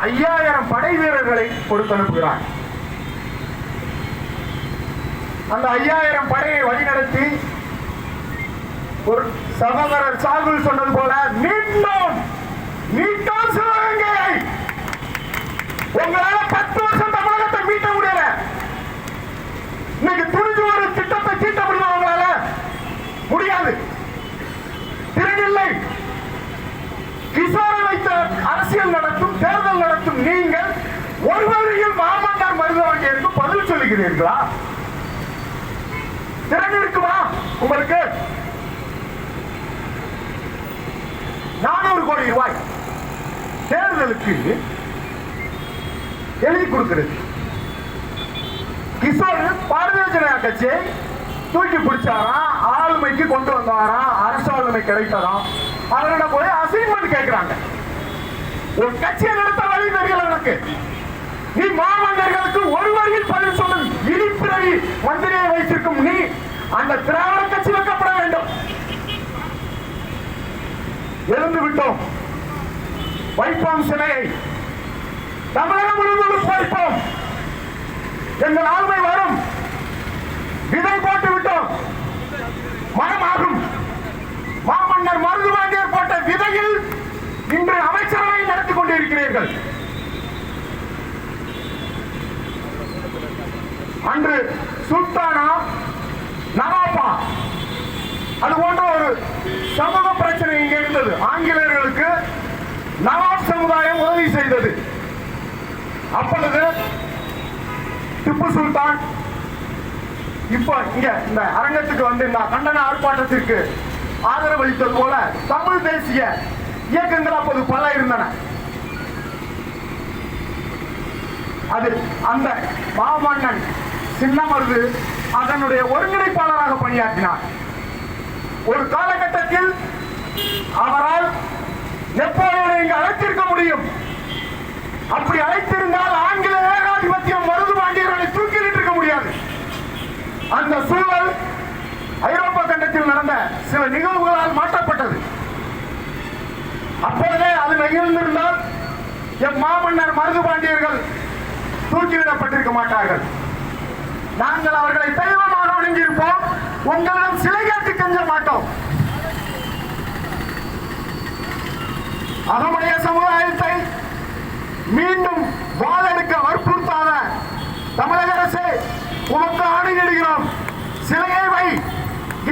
5000 படை வீரர்களை கொடுத்து அனுப்புகிறார். அந்த 5000 படையை வழிநடத்தி ஒரு சகோதரர் சாகுல் சொன்னது போல மீண்டும் சிவகங்கையை உங்களால 10 வருஷம் தமிழகத்தை மீட்ட முடியல. இன்னைக்கு துணிஞ்சு ஒரு திட்டத்தை தீட்ட முடியுமா? உங்களால முடியாது. திறனில்லை. கிஷோரை வைத்த அரசியல் நடத்தும் தேர்தல் நடத்தும் நீங்கள் ஒரு வழியில் மாமன்னார் மருதவாண்டியருக்கு பதில் சொல்லுகிறீர்களா? திறன் இருக்குமா உங்களுக்கு? 400 கோடி ரூபாய் தேர்தலுக்கு எழுதி கொடுக்கிறது. கிஷோர் பாரதிய ஜனதா கட்சியை தூக்கி பிடிச்சாராம், ஆளுமைக்கு கொண்டு வந்தாராம், அரசு ஆளுமை கிடைத்ததாம். அவரோட போய் அசைன்மெண்ட் கேட்கிறாங்க. ஒரு கட்சியை நடத்த வழி தெரியல எனக்கு. நீ மாமன்னர்களுக்கு ஒரு வழியில் பதில் சொல்லும் இடிப்பிறவி மந்திரியை வைத்திருக்கும் நீ அந்த திராவிட கட்சி வைக்கப்பட வேண்டும். எழுந்து விட்டோம். வைப்போம் சிலையை. தமிழகம் முழுவதும் வைப்போம். எங்கள் ஆளுமை வரும். விதை போட்டு விட்டோம். மரமாகும். மாமன்னர் மருதுவாண்டியர் போட்ட விதையில் இன்று அமைச்சரவை நடத்திக் கொண்டிருக்கிறீர்கள். அன்று சுல்தானா நவாபா அது போன்ற ஒரு சமூக பிரச்சனை இங்கே இருந்தது. ஆங்கிலேயர்களுக்கு நவாப் சமுதாயம் உதவி செய்தது. அப்பொழுது திப்பு சுல்தான் இப்ப இங்க இந்த அரங்கத்துக்கு வந்து இந்த கண்டன ஆர்ப்பாட்டத்திற்கு ஆதரவு அளித்தது போல தமிழ் தேசிய இயக்கங்கள் அப்போது பல இருந்தன. அது அந்த மாமன்னன் சின்னமருது அதனுடைய ஒருங்கிணைப்பாளராக பணியாற்றினார். ஒரு காலகட்டத்தில் அவரால் நெப்போலியனை இங்கு அழைத்திருக்க முடியும். அப்படி அழைத்திருந்தால் ஆங்கில ஏகாதிபத்தியம் மருதுபாண்டியர்களை தூக்கிலிட்டிருக்க முடியாது. அந்த சூழல் ஐரோப்பா கண்டத்தில் நடந்த சில நிகழ்வுகளால் மாற்றப்பட்டது. அப்பொழுதே அது நிகழ்ந்திருந்தால் எம் மாமன்னர் மருதுபாண்டியர்கள் தூக்கிலிடப்பட்டிருக்க மாட்டார்கள். நாங்கள் அவர்களை தெய்வமாக வணங்கியிருப்போம். உங்களிடம் சிலை கேட்டு கெஞ்ச மாட்டோம். அகமுடைய சமுதாயத்தை மீண்டும் வாழெடுக்க வற்புறுத்தாத தமிழக அரசே உமக்கு ஆணையிடுகிறோம். சிலையை வை,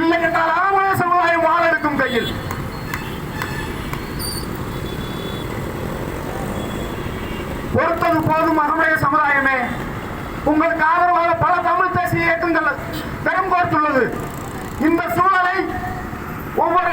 இல்லை என்றால் அகமுடைய சமுதாயம் வாழெடுக்கும் கையில். பொறுத்தது போதும் அகமுடைய சமுதாயமே. உங்களுக்கு